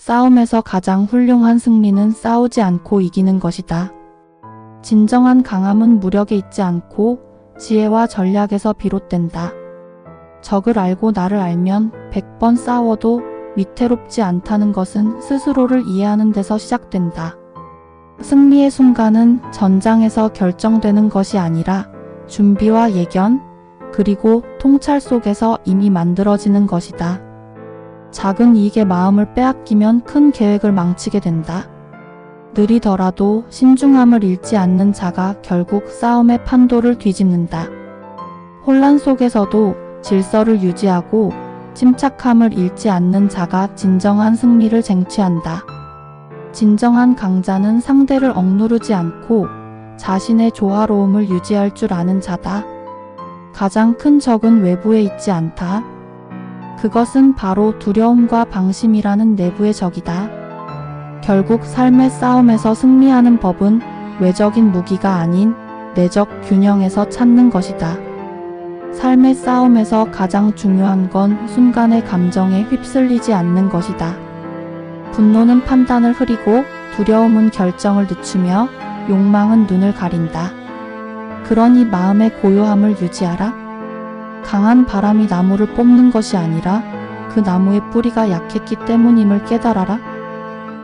싸움에서 가장 훌륭한 승리는 싸우지 않고 이기는 것이다. 진정한 강함은 무력에 있지 않고 지혜와 전략에서 비롯된다. 적을 알고 나를 알면 100번 싸워도 위태롭지 않다는 것은 스스로를 이해하는 데서 시작된다. 승리의 순간은 전장에서 결정되는 것이 아니라 준비와 예견, 그리고 통찰 속에서 이미 만들어지는 것이다. 작은 이익에 마음을 빼앗기면 큰 계획을 망치게 된다. 느리더라도 신중함을 잃지 않는 자가 결국 싸움의 판도를 뒤집는다. 혼란 속에서도 질서를 유지하고 침착함을 잃지 않는 자가 진정한 승리를 쟁취한다. 진정한 강자는 상대를 억누르지 않고 자신의 조화로움을 유지할 줄 아는 자다. 가장 큰 적은 외부에 있지 않다. 그것은 바로 두려움과 방심이라는 내부의 적이다. 결국 삶의 싸움에서 승리하는 법은 외적인 무기가 아닌 내적 균형에서 찾는 것이다. 삶의 싸움에서 가장 중요한 건 순간의 감정에 휩쓸리지 않는 것이다. 분노는 판단을 흐리고 두려움은 결정을 늦추며 욕망은 눈을 가린다. 그러니 마음의 고요함을 유지하라. 강한 바람이 나무를 뽑는 것이 아니라 그 나무의 뿌리가 약했기 때문임을 깨달아라.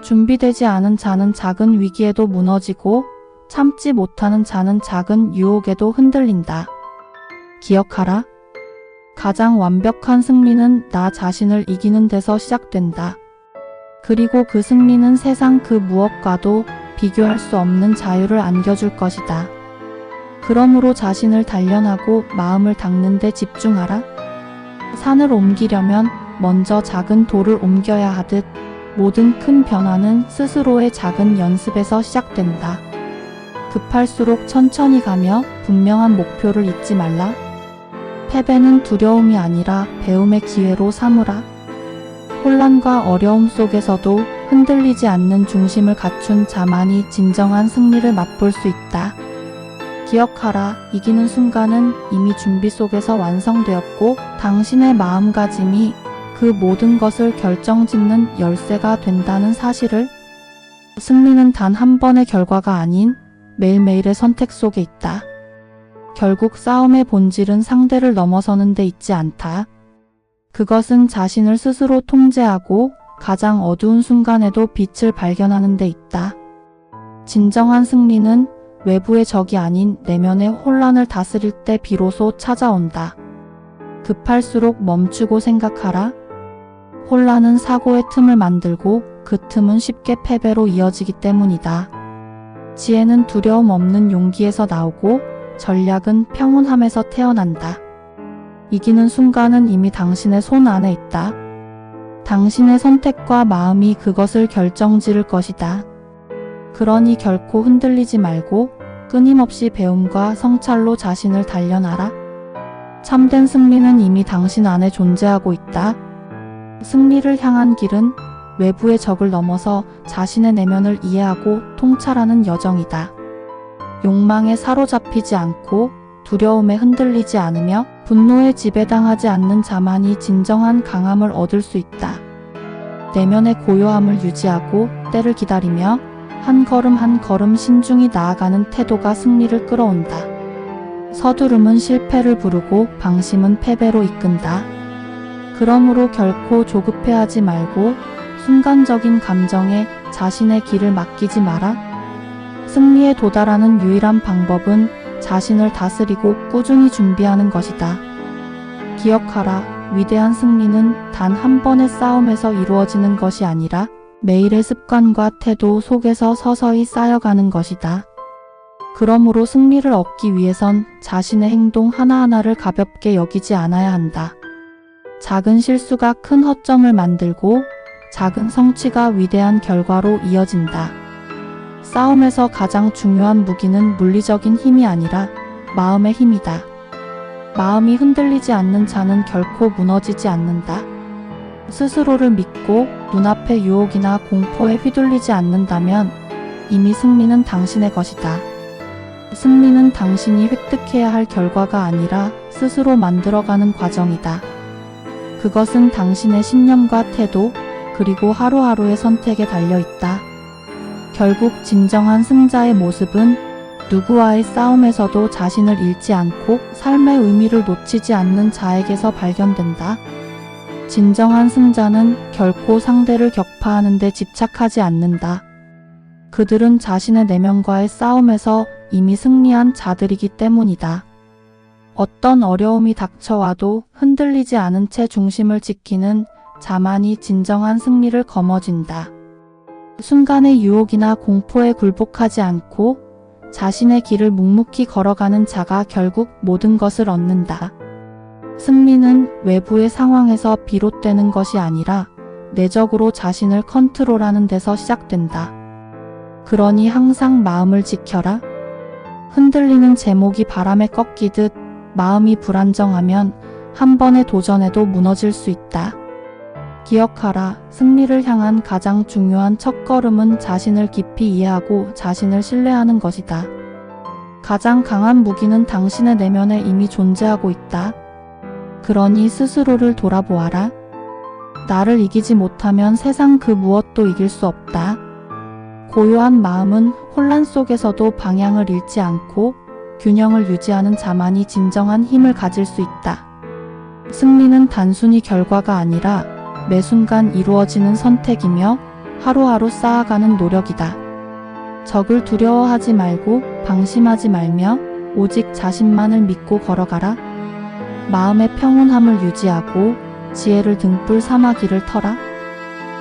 준비되지 않은 자는 작은 위기에도 무너지고 참지 못하는 자는 작은 유혹에도 흔들린다. 기억하라. 가장 완벽한 승리는 나 자신을 이기는 데서 시작된다. 그리고 그 승리는 세상 그 무엇과도 비교할 수 없는 자유를 안겨줄 것이다. 그러므로 자신을 단련하고 마음을 닦는 데 집중하라. 산을 옮기려면 먼저 작은 돌을 옮겨야 하듯 모든 큰 변화는 스스로의 작은 연습에서 시작된다. 급할수록 천천히 가며 분명한 목표를 잊지 말라. 패배는 두려움이 아니라 배움의 기회로 삼으라. 혼란과 어려움 속에서도 흔들리지 않는 중심을 갖춘 자만이 진정한 승리를 맛볼 수 있다. 기억하라. 이기는 순간은 이미 준비 속에서 완성되었고 당신의 마음가짐이 그 모든 것을 결정짓는 열쇠가 된다는 사실을. 승리는 단 한 번의 결과가 아닌 매일매일의 선택 속에 있다. 결국 싸움의 본질은 상대를 넘어서는 데 있지 않다. 그것은 자신을 스스로 통제하고 가장 어두운 순간에도 빛을 발견하는 데 있다. 진정한 승리는 외부의 적이 아닌 내면의 혼란을 다스릴 때 비로소 찾아온다. 급할수록 멈추고 생각하라. 혼란은 사고의 틈을 만들고 그 틈은 쉽게 패배로 이어지기 때문이다. 지혜는 두려움 없는 용기에서 나오고 전략은 평온함에서 태어난다. 이기는 순간은 이미 당신의 손 안에 있다. 당신의 선택과 마음이 그것을 결정지을 것이다. 그러니 결코 흔들리지 말고 끊임없이 배움과 성찰로 자신을 단련하라. 참된 승리는 이미 당신 안에 존재하고 있다. 승리를 향한 길은 외부의 적을 넘어서 자신의 내면을 이해하고 통찰하는 여정이다. 욕망에 사로잡히지 않고 두려움에 흔들리지 않으며 분노에 지배당하지 않는 자만이 진정한 강함을 얻을 수 있다. 내면의 고요함을 유지하고 때를 기다리며 한 걸음 한 걸음 신중히 나아가는 태도가 승리를 끌어온다. 서두름은 실패를 부르고 방심은 패배로 이끈다. 그러므로 결코 조급해하지 말고 순간적인 감정에 자신의 길을 맡기지 마라. 승리에 도달하는 유일한 방법은 자신을 다스리고 꾸준히 준비하는 것이다. 기억하라. 위대한 승리는 단 한 번의 싸움에서 이루어지는 것이 아니라 매일의 습관과 태도 속에서 서서히 쌓여가는 것이다. 그러므로 승리를 얻기 위해선 자신의 행동 하나하나를 가볍게 여기지 않아야 한다. 작은 실수가 큰 허점을 만들고 작은 성취가 위대한 결과로 이어진다. 싸움에서 가장 중요한 무기는 물리적인 힘이 아니라 마음의 힘이다. 마음이 흔들리지 않는 자는 결코 무너지지 않는다. 스스로를 믿고 눈앞의 유혹이나 공포에 휘둘리지 않는다면 이미 승리는 당신의 것이다. 승리는 당신이 획득해야 할 결과가 아니라 스스로 만들어가는 과정이다. 그것은 당신의 신념과 태도, 그리고 하루하루의 선택에 달려 있다. 결국 진정한 승자의 모습은 누구와의 싸움에서도 자신을 잃지 않고 삶의 의미를 놓치지 않는 자에게서 발견된다. 진정한 승자는 결코 상대를 격파하는 데 집착하지 않는다. 그들은 자신의 내면과의 싸움에서 이미 승리한 자들이기 때문이다. 어떤 어려움이 닥쳐와도 흔들리지 않은 채 중심을 지키는 자만이 진정한 승리를 거머쥔다. 순간의 유혹이나 공포에 굴복하지 않고 자신의 길을 묵묵히 걸어가는 자가 결국 모든 것을 얻는다. 승리는 외부의 상황에서 비롯되는 것이 아니라 내적으로 자신을 컨트롤하는 데서 시작된다. 그러니 항상 마음을 지켜라. 흔들리는 제목이 바람에 꺾이듯 마음이 불안정하면 한 번의 도전에도 무너질 수 있다. 기억하라. 승리를 향한 가장 중요한 첫걸음은 자신을 깊이 이해하고 자신을 신뢰하는 것이다. 가장 강한 무기는 당신의 내면에 이미 존재하고 있다. 그러니 스스로를 돌아보아라. 나를 이기지 못하면 세상 그 무엇도 이길 수 없다. 고요한 마음은 혼란 속에서도 방향을 잃지 않고 균형을 유지하는 자만이 진정한 힘을 가질 수 있다. 승리는 단순히 결과가 아니라 매 순간 이루어지는 선택이며 하루하루 쌓아가는 노력이다. 적을 두려워하지 말고 방심하지 말며 오직 자신만을 믿고 걸어가라. 마음의 평온함을 유지하고 지혜를 등불 삼아 길을 터라.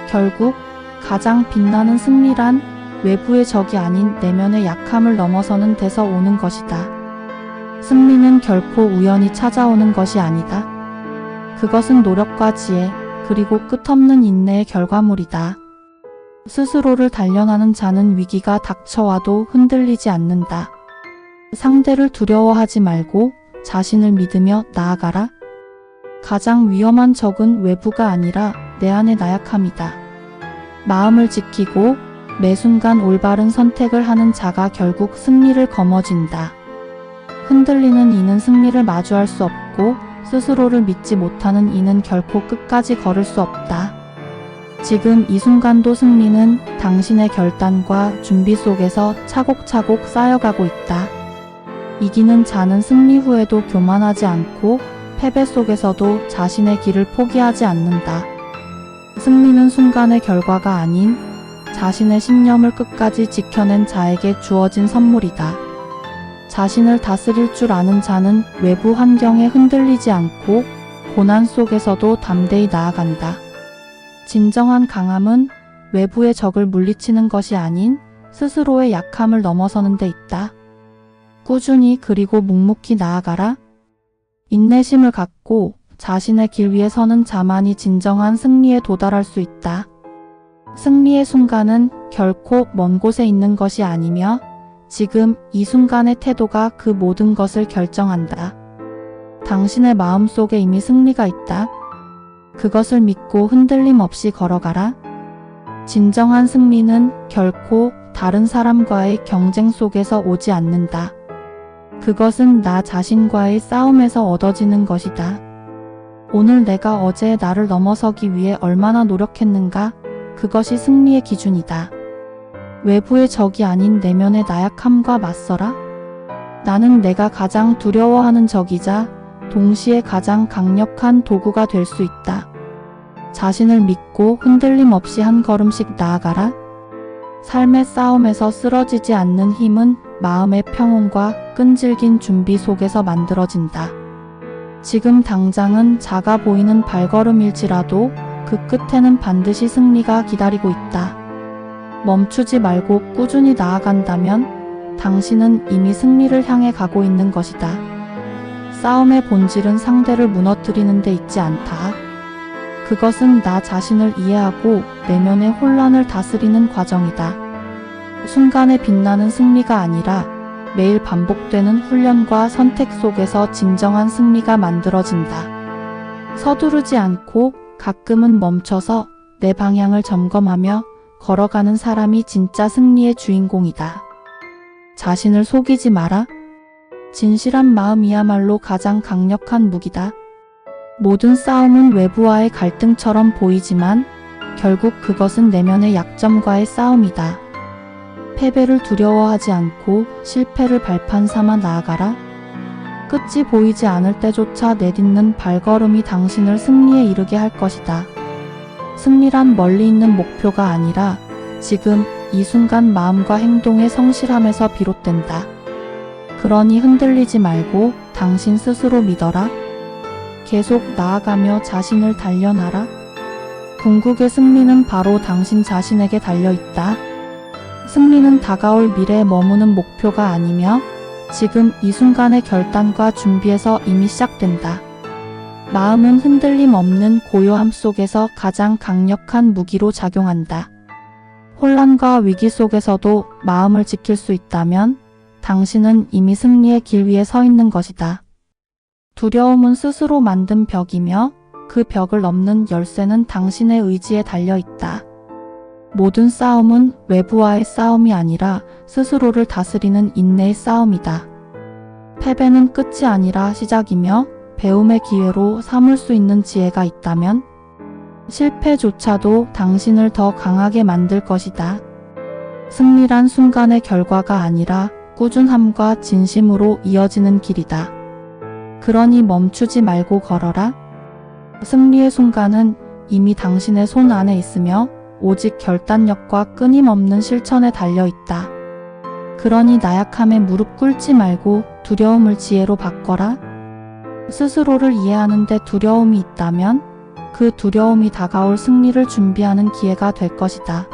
결국 가장 빛나는 승리란 외부의 적이 아닌 내면의 약함을 넘어서는 데서 오는 것이다. 승리는 결코 우연히 찾아오는 것이 아니다. 그것은 노력과 지혜, 그리고 끝없는 인내의 결과물이다. 스스로를 단련하는 자는 위기가 닥쳐와도 흔들리지 않는다. 상대를 두려워하지 말고 자신을 믿으며 나아가라. 가장 위험한 적은 외부가 아니라 내 안의 나약함이다. 마음을 지키고 매 순간 올바른 선택을 하는 자가 결국 승리를 거머쥔다. 흔들리는 이는 승리를 마주할 수 없고 스스로를 믿지 못하는 이는 결코 끝까지 걸을 수 없다. 지금 이 순간도 승리는 당신의 결단과 준비 속에서 차곡차곡 쌓여가고 있다. 이기는 자는 승리 후에도 교만하지 않고 패배 속에서도 자신의 길을 포기하지 않는다. 승리는 순간의 결과가 아닌 자신의 신념을 끝까지 지켜낸 자에게 주어진 선물이다. 자신을 다스릴 줄 아는 자는 외부 환경에 흔들리지 않고 고난 속에서도 담대히 나아간다. 진정한 강함은 외부의 적을 물리치는 것이 아닌 스스로의 약함을 넘어서는 데 있다. 꾸준히 그리고 묵묵히 나아가라. 인내심을 갖고 자신의 길 위에 서는 자만이 진정한 승리에 도달할 수 있다. 승리의 순간은 결코 먼 곳에 있는 것이 아니며 지금 이 순간의 태도가 그 모든 것을 결정한다. 당신의 마음속에 이미 승리가 있다. 그것을 믿고 흔들림 없이 걸어가라. 진정한 승리는 결코 다른 사람과의 경쟁 속에서 오지 않는다. 그것은 나 자신과의 싸움에서 얻어지는 것이다. 오늘 내가 어제의 나를 넘어서기 위해 얼마나 노력했는가? 그것이 승리의 기준이다. 외부의 적이 아닌 내면의 나약함과 맞서라. 나는 내가 가장 두려워하는 적이자 동시에 가장 강력한 도구가 될 수 있다. 자신을 믿고 흔들림 없이 한 걸음씩 나아가라. 삶의 싸움에서 쓰러지지 않는 힘은 마음의 평온과 끈질긴 준비 속에서 만들어진다. 지금 당장은 작아 보이는 발걸음일지라도 그 끝에는 반드시 승리가 기다리고 있다. 멈추지 말고 꾸준히 나아간다면 당신은 이미 승리를 향해 가고 있는 것이다. 싸움의 본질은 상대를 무너뜨리는 데 있지 않다. 그것은 나 자신을 이해하고 내면의 혼란을 다스리는 과정이다. 순간에 빛나는 승리가 아니라 매일 반복되는 훈련과 선택 속에서 진정한 승리가 만들어진다. 서두르지 않고 가끔은 멈춰서 내 방향을 점검하며 걸어가는 사람이 진짜 승리의 주인공이다. 자신을 속이지 마라. 진실한 마음이야말로 가장 강력한 무기다. 모든 싸움은 외부와의 갈등처럼 보이지만 결국 그것은 내면의 약점과의 싸움이다. 패배를 두려워하지 않고 실패를 발판 삼아 나아가라. 끝이 보이지 않을 때조차 내딛는 발걸음이 당신을 승리에 이르게 할 것이다. 승리란 멀리 있는 목표가 아니라 지금 이 순간 마음과 행동의 성실함에서 비롯된다. 그러니 흔들리지 말고 당신 스스로 믿어라. 계속 나아가며 자신을 단련하라. 궁극의 승리는 바로 당신 자신에게 달려있다. 승리는 다가올 미래에 머무는 목표가 아니며 지금 이 순간의 결단과 준비에서 이미 시작된다. 마음은 흔들림 없는 고요함 속에서 가장 강력한 무기로 작용한다. 혼란과 위기 속에서도 마음을 지킬 수 있다면 당신은 이미 승리의 길 위에 서 있는 것이다. 두려움은 스스로 만든 벽이며 그 벽을 넘는 열쇠는 당신의 의지에 달려 있다. 모든 싸움은 외부와의 싸움이 아니라 스스로를 다스리는 인내의 싸움이다. 패배는 끝이 아니라 시작이며 배움의 기회로 삼을 수 있는 지혜가 있다면 실패조차도 당신을 더 강하게 만들 것이다. 승리란 순간의 결과가 아니라 꾸준함과 진심으로 이어지는 길이다. 그러니 멈추지 말고 걸어라. 승리의 순간은 이미 당신의 손 안에 있으며 오직 결단력과 끊임없는 실천에 달려있다. 그러니 나약함에 무릎 꿇지 말고 두려움을 지혜로 바꿔라. 스스로를 이해하는 데 두려움이 있다면 그 두려움이 다가올 승리를 준비하는 기회가 될 것이다.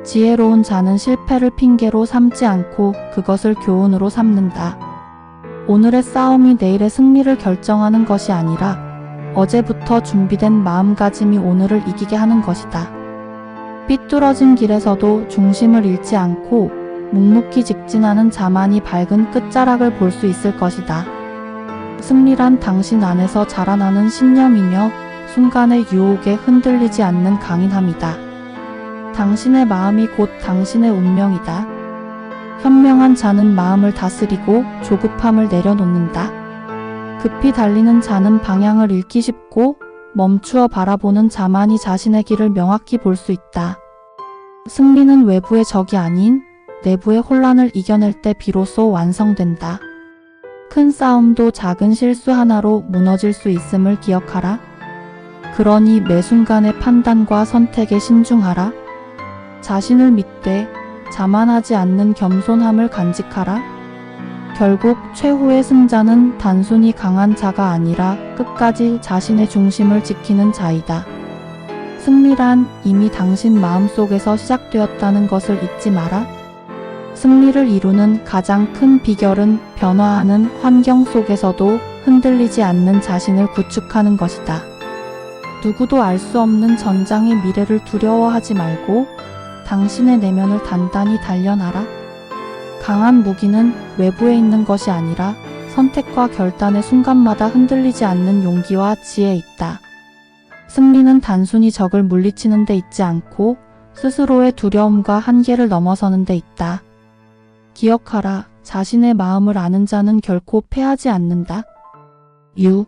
지혜로운 자는 실패를 핑계로 삼지 않고 그것을 교훈으로 삼는다. 오늘의 싸움이 내일의 승리를 결정하는 것이 아니라 어제부터 준비된 마음가짐이 오늘을 이기게 하는 것이다. 삐뚤어진 길에서도 중심을 잃지 않고 묵묵히 직진하는 자만이 밝은 끝자락을 볼 수 있을 것이다. 승리란 당신 안에서 자라나는 신념이며 순간의 유혹에 흔들리지 않는 강인함이다. 당신의 마음이 곧 당신의 운명이다. 현명한 자는 마음을 다스리고 조급함을 내려놓는다. 급히 달리는 자는 방향을 잃기 쉽고 멈추어 바라보는 자만이 자신의 길을 명확히 볼 수 있다. 승리는 외부의 적이 아닌 내부의 혼란을 이겨낼 때 비로소 완성된다. 큰 싸움도 작은 실수 하나로 무너질 수 있음을 기억하라. 그러니 매 순간의 판단과 선택에 신중하라. 자신을 믿되 자만하지 않는 겸손함을 간직하라. 결국 최후의 승자는 단순히 강한 자가 아니라 끝까지 자신의 중심을 지키는 자이다. 승리란 이미 당신 마음속에서 시작되었다는 것을 잊지 마라. 승리를 이루는 가장 큰 비결은 변화하는 환경 속에서도 흔들리지 않는 자신을 구축하는 것이다. 누구도 알 수 없는 전장의 미래를 두려워하지 말고 당신의 내면을 단단히 단련하라. 강한 무기는 외부에 있는 것이 아니라 선택과 결단의 순간마다 흔들리지 않는 용기와 지혜에 있다. 승리는 단순히 적을 물리치는 데 있지 않고 스스로의 두려움과 한계를 넘어서는 데 있다. 기억하라. 자신의 마음을 아는 자는 결코 패하지 않는다. 유